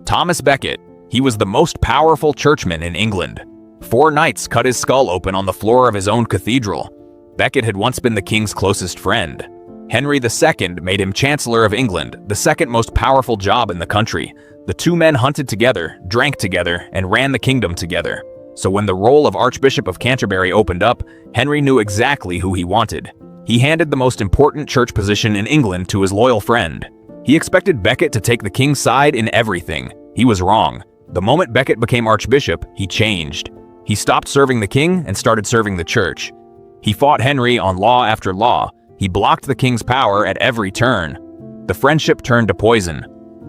Thomas Becket. He was the most powerful churchman in England. 4 knights cut his skull open on the floor of his own cathedral. Becket had once been the king's closest friend. Henry II made him Chancellor of England, the second most powerful job in the country. The 2 men hunted together, drank together, and ran the kingdom together. So when the role of Archbishop of Canterbury opened up, Henry knew exactly who he wanted. He handed the most important church position in England to his loyal friend. He expected Becket to take the king's side in everything. He was wrong. The moment Becket became Archbishop, he changed. He stopped serving the king and started serving the church. He fought Henry on law after law. He blocked the king's power at every turn. The friendship turned to poison.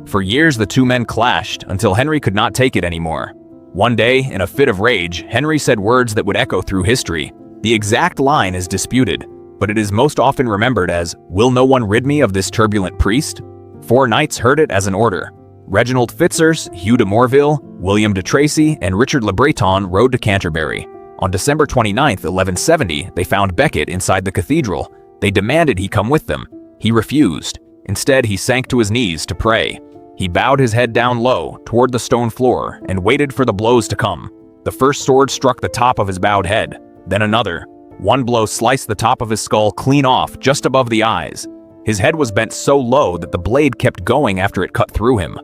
For years, the 2 men clashed until Henry could not take it anymore. One day, in a fit of rage, Henry said words that would echo through history. The exact line is disputed, but it is most often remembered as, "Will no one rid me of this turbulent priest?" 4 knights heard it as an order. Reginald Fitzurse, Hugh de Morville, William de Tracy, and Richard le Breton rode to Canterbury. On December 29, 1170, they found Becket inside the cathedral. They demanded he come with them. He refused. Instead, he sank to his knees to pray. He bowed his head down low toward the stone floor and waited for the blows to come. The first sword struck the top of his bowed head, then another. One blow sliced the top of his skull clean off just above the eyes. His head was bent so low that the blade kept going after it cut through him.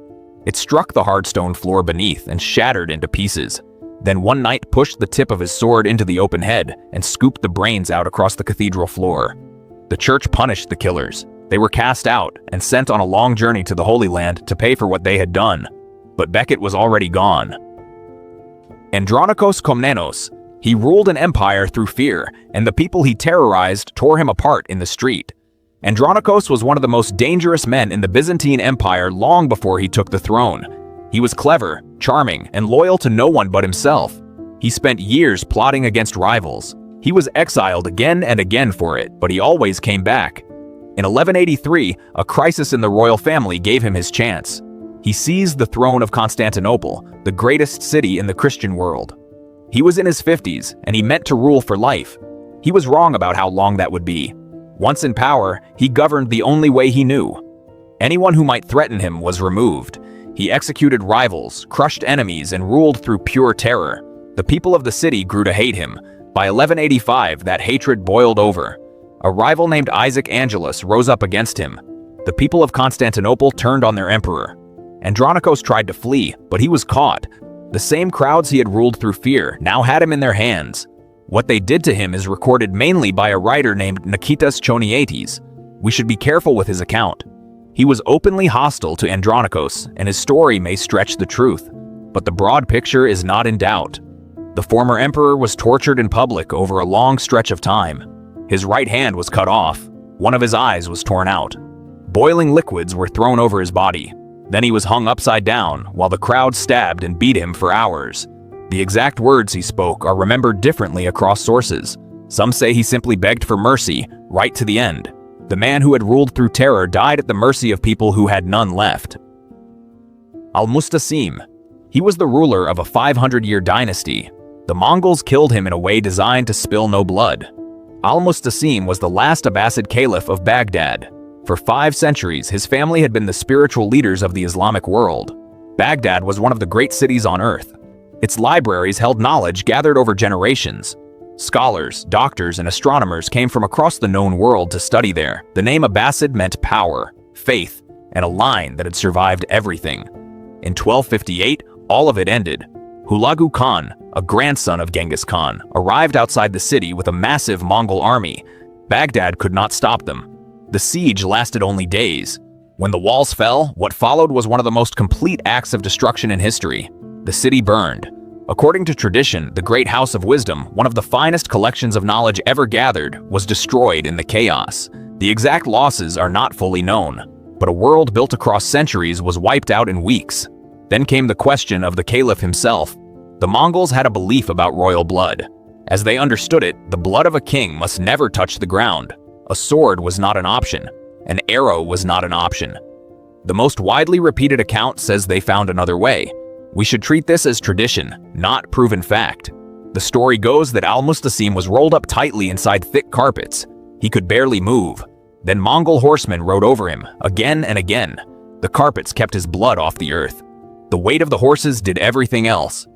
It struck the hard stone floor beneath and shattered into pieces. Then one knight pushed the tip of his sword into the open head and scooped the brains out across the cathedral floor. The church punished the killers. They were cast out and sent on a long journey to the Holy Land to pay for what they had done. But Becket was already gone. Andronikos Komnenos. He ruled an empire through fear, and the people he terrorized tore him apart in the street. Andronikos was one of the most dangerous men in the Byzantine Empire long before he took the throne. He was clever, charming, and loyal to no one but himself. He spent years plotting against rivals. He was exiled again and again for it, but he always came back. In 1183, a crisis in the royal family gave him his chance. He seized the throne of Constantinople, the greatest city in the Christian world. He was in his 50s, and he meant to rule for life. He was wrong about how long that would be. Once in power, he governed the only way he knew. Anyone who might threaten him was removed. He executed rivals, crushed enemies, and ruled through pure terror. The people of the city grew to hate him. By 1185, that hatred boiled over. A rival named Isaac Angelus rose up against him. The people of Constantinople turned on their emperor. Andronikos tried to flee, but he was caught. The same crowds he had ruled through fear now had him in their hands. What they did to him is recorded mainly by a writer named Nikitas Choniates. We should be careful with his account. He was openly hostile to Andronikos, and his story may stretch the truth. But the broad picture is not in doubt. The former emperor was tortured in public over a long stretch of time. His right hand was cut off. One of his eyes was torn out. Boiling liquids were thrown over his body. Then he was hung upside down while the crowd stabbed and beat him for hours. The exact words he spoke are remembered differently across sources. Some say he simply begged for mercy, right to the end. The man who had ruled through terror died at the mercy of people who had none left. Al-Mustasim. He was the ruler of a 500-year dynasty. The Mongols killed him in a way designed to spill no blood. Al-Mustasim was the last Abbasid caliph of Baghdad. For 5 centuries, his family had been the spiritual leaders of the Islamic world. Baghdad was one of the great cities on earth. Its libraries held knowledge gathered over generations. Scholars, doctors, and astronomers came from across the known world to study there. The name Abbasid meant power, faith, and a line that had survived everything. In 1258, all of it ended. Hulagu Khan, a grandson of Genghis Khan, arrived outside the city with a massive Mongol army. Baghdad could not stop them. The siege lasted only days. When the walls fell, what followed was one of the most complete acts of destruction in history. The city burned. According to tradition, the Great House of Wisdom, one of the finest collections of knowledge ever gathered, was destroyed in the chaos. The exact losses are not fully known, but a world built across centuries was wiped out in weeks. Then came the question of the caliph himself. The Mongols had a belief about royal blood. As they understood it, the blood of a king must never touch the ground. A sword was not an option. An arrow was not an option. The most widely repeated account says they found another way. We should treat this as tradition, not proven fact. The story goes that Al-Mustasim was rolled up tightly inside thick carpets. He could barely move. Then Mongol horsemen rode over him, again and again. The carpets kept his blood off the earth. The weight of the horses did everything else.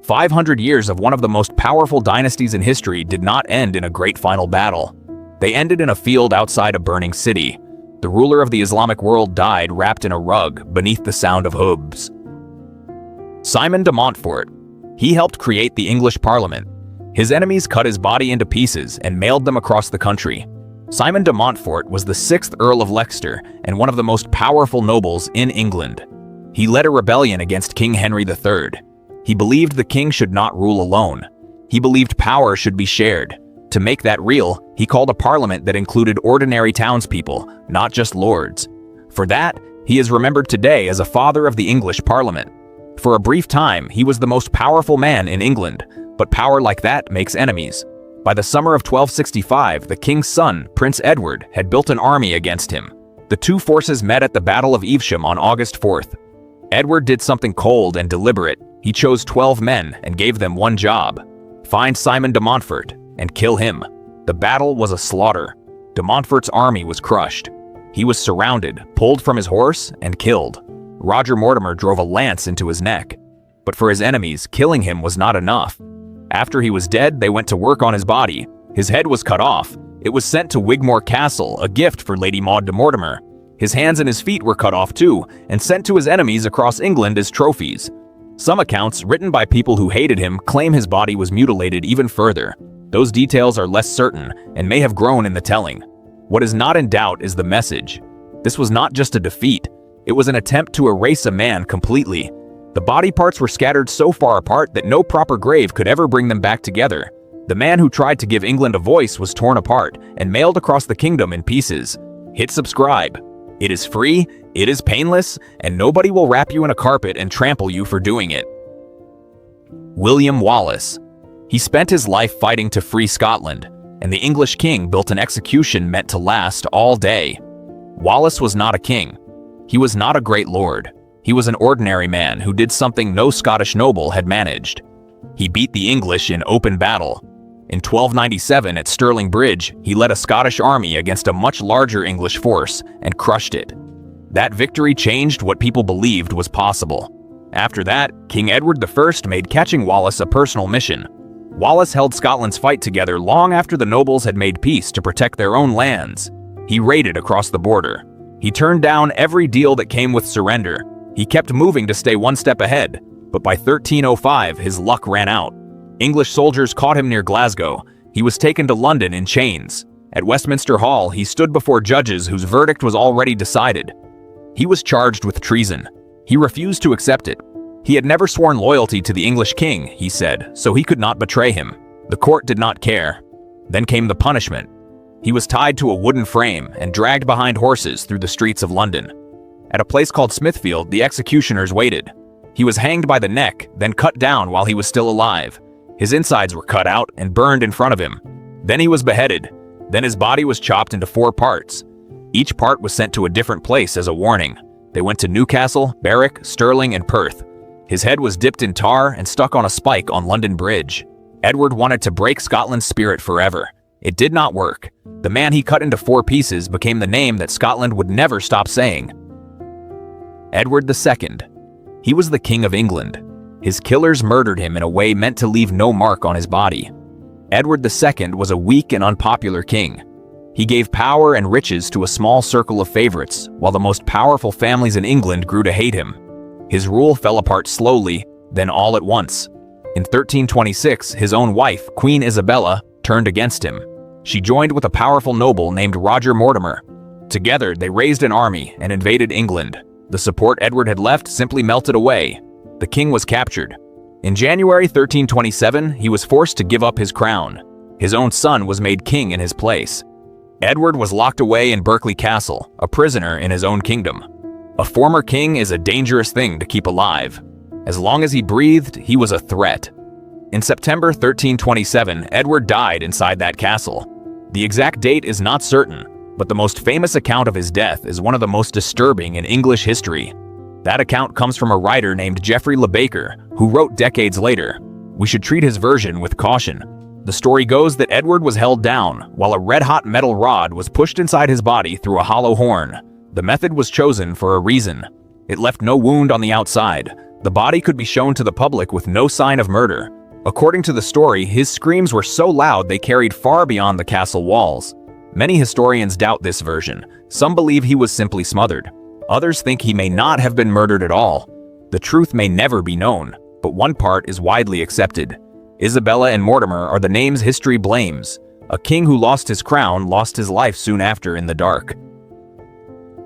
500 years of one of the most powerful dynasties in history did not end in a great final battle. They ended in a field outside a burning city. The ruler of the Islamic world died wrapped in a rug beneath the sound of hooves. Simon de Montfort. He helped create the English Parliament. His enemies cut his body into pieces and mailed them across the country. Simon de Montfort was the 6th Earl of Leicester and one of the most powerful nobles in England. He led a rebellion against King Henry III. He believed the king should not rule alone. He believed power should be shared. To make that real, he called a parliament that included ordinary townspeople, not just lords. For that, he is remembered today as a father of the English Parliament. For a brief time, he was the most powerful man in England, but power like that makes enemies. By the summer of 1265, the king's son, Prince Edward, had built an army against him. The two forces met at the Battle of Evesham on August 4th. Edward did something cold and deliberate. He chose 12 men and gave them one job: find Simon de Montfort and kill him. The battle was a slaughter. De Montfort's army was crushed. He was surrounded, pulled from his horse, and killed. Roger Mortimer drove a lance into his neck. But for his enemies, killing him was not enough. After he was dead, they went to work on his body. His head was cut off. It was sent to Wigmore Castle, a gift for Lady Maud de Mortimer. His hands and his feet were cut off too, and sent to his enemies across England as trophies. Some accounts, written by people who hated him, claim his body was mutilated even further. Those details are less certain, and may have grown in the telling. What is not in doubt is the message. This was not just a defeat. It was an attempt to erase a man completely. The body parts were scattered so far apart that no proper grave could ever bring them back together. The man who tried to give England a voice was torn apart and mailed across the kingdom in pieces. Hit subscribe. It is free, it is painless, and nobody will wrap you in a carpet and trample you for doing it. William Wallace. He spent his life fighting to free Scotland, and the English king built an execution meant to last all day. Wallace was not a king. He was not a great lord. He was an ordinary man who did something no Scottish noble had managed. He beat the English in open battle. In 1297 at Stirling Bridge, he led a Scottish army against a much larger English force and crushed it. That victory changed what people believed was possible. After that, King Edward I made catching Wallace a personal mission. Wallace held Scotland's fight together long after the nobles had made peace to protect their own lands. He raided across the border. He turned down every deal that came with surrender. He kept moving to stay one step ahead, but by 1305 his luck ran out. English soldiers caught him near Glasgow. He was taken to London in chains. At Westminster Hall, he stood before judges whose verdict was already decided. He was charged with treason. He refused to accept it. He had never sworn loyalty to the English king, he said, so he could not betray him. The court did not care. Then came the punishment. He was tied to a wooden frame and dragged behind horses through the streets of London. At a place called Smithfield, the executioners waited. He was hanged by the neck, then cut down while he was still alive. His insides were cut out and burned in front of him. Then he was beheaded. Then his body was chopped into 4 parts. Each part was sent to a different place as a warning. They went to Newcastle, Berwick, Stirling, and Perth. His head was dipped in tar and stuck on a spike on London Bridge. Edward wanted to break Scotland's spirit forever. It did not work. The man he cut into 4 pieces became the name that Scotland would never stop saying. Edward II. He was the King of England. His killers murdered him in a way meant to leave no mark on his body. Edward II was a weak and unpopular king. He gave power and riches to a small circle of favorites, while the most powerful families in England grew to hate him. His rule fell apart slowly, then all at once. In 1326, his own wife, Queen Isabella, turned against him. She joined with a powerful noble named Roger Mortimer. Together, they raised an army and invaded England. The support Edward had left simply melted away. The king was captured. In January 1327, he was forced to give up his crown. His own son was made king in his place. Edward was locked away in Berkeley Castle, a prisoner in his own kingdom. A former king is a dangerous thing to keep alive. As long as he breathed, he was a threat. In September 1327, Edward died inside that castle. The exact date is not certain, but the most famous account of his death is one of the most disturbing in English history. That account comes from a writer named Geoffrey Le Baker, who wrote decades later. We should treat his version with caution. The story goes that Edward was held down, while a red-hot metal rod was pushed inside his body through a hollow horn. The method was chosen for a reason. It left no wound on the outside, The body could be shown to the public with no sign of murder. According to the story, his screams were so loud they carried far beyond the castle walls. Many historians doubt this version. Some believe he was simply smothered. Others think he may not have been murdered at all. The truth may never be known, but one part is widely accepted. Isabella and Mortimer are the names history blames. A king who lost his crown lost his life soon after in the dark.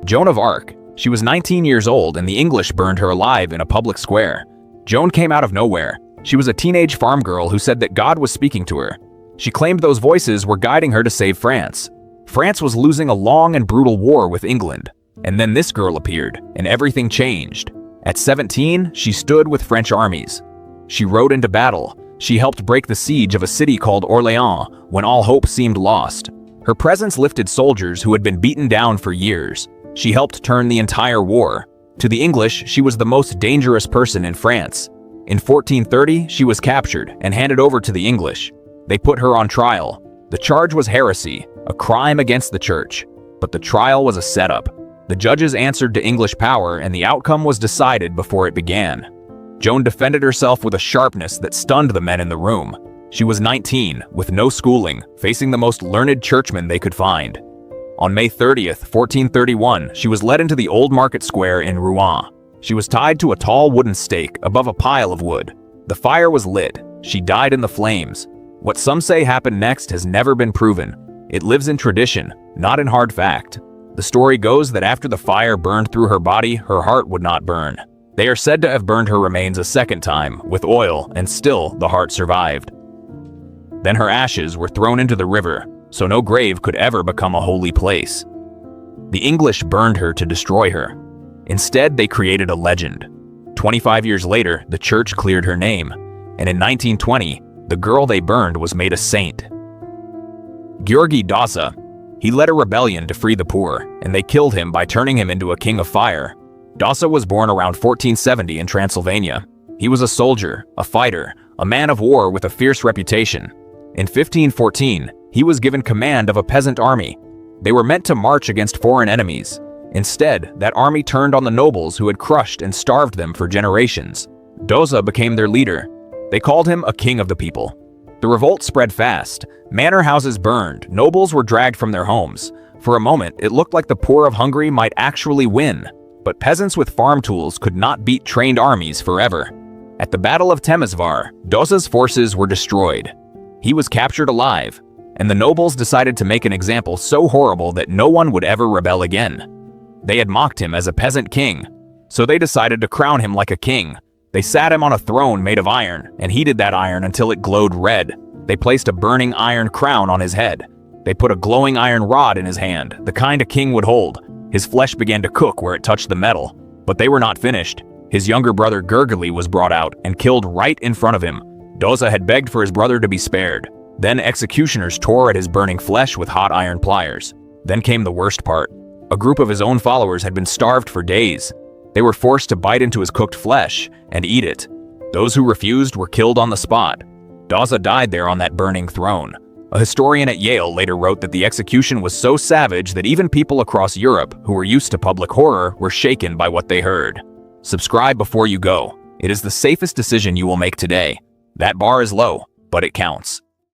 Joan of Arc. She was 19 years old and the English burned her alive in a public square. Joan came out of nowhere. She was a teenage farm girl who said that God was speaking to her. She claimed those voices were guiding her to save France. France was losing a long and brutal war with England. And then this girl appeared, and everything changed. At 17, she stood with French armies. She rode into battle. She helped break the siege of a city called Orléans when all hope seemed lost. Her presence lifted soldiers who had been beaten down for years. She helped turn the entire war. To the English, she was the most dangerous person in France. In 1430, she was captured and handed over to the English. They put her on trial. The charge was heresy, a crime against the church. But the trial was a setup. The judges answered to English power and the outcome was decided before it began. Joan defended herself with a sharpness that stunned the men in the room. She was 19, with no schooling, facing the most learned churchmen they could find. On May 30th, 1431, she was led into the old market square in Rouen. She was tied to a tall wooden stake above a pile of wood. The fire was lit. She died in the flames. What some say happened next has never been proven. It lives in tradition, not in hard fact. The story goes that after the fire burned through her body, her heart would not burn. They are said to have burned her remains a second time with oil, and still the heart survived. Then her ashes were thrown into the river, so no grave could ever become a holy place. The English burned her to destroy her. Instead, they created a legend. 25 years later, the church cleared her name, and in 1920, the girl they burned was made a saint. György Daza. He led a rebellion to free the poor, and they killed him by turning him into a king of fire. Daza was born around 1470 in Transylvania. He was a soldier, a fighter, a man of war with a fierce reputation. In 1514, he was given command of a peasant army. They were meant to march against foreign enemies. Instead, that army turned on the nobles who had crushed and starved them for generations. Daza became their leader. They called him a king of the people. The revolt spread fast. Manor houses burned, nobles were dragged from their homes. For a moment, it looked like the poor of Hungary might actually win. But peasants with farm tools could not beat trained armies forever. At the Battle of Temesvar, Daza's forces were destroyed. He was captured alive, and the nobles decided to make an example so horrible that no one would ever rebel again. They had mocked him as a peasant king, so they decided to crown him like a king. They sat him on a throne made of iron and heated that iron until it glowed red. They placed a burning iron crown on his head. They put a glowing iron rod in his hand, the kind a king would hold. His flesh began to cook where it touched the metal, but they were not finished. His younger brother Gergely was brought out and killed right in front of him. Daza had begged for his brother to be spared. Then executioners tore at his burning flesh with hot iron pliers. Then came the worst part. A group of his own followers had been starved for days. They were forced to bite into his cooked flesh and eat it. Those who refused were killed on the spot. Daza died there on that burning throne. A historian at Yale later wrote that the execution was so savage that even people across Europe who were used to public horror were shaken by what they heard. Subscribe before you go. It is the safest decision you will make today. That bar is low, but it counts.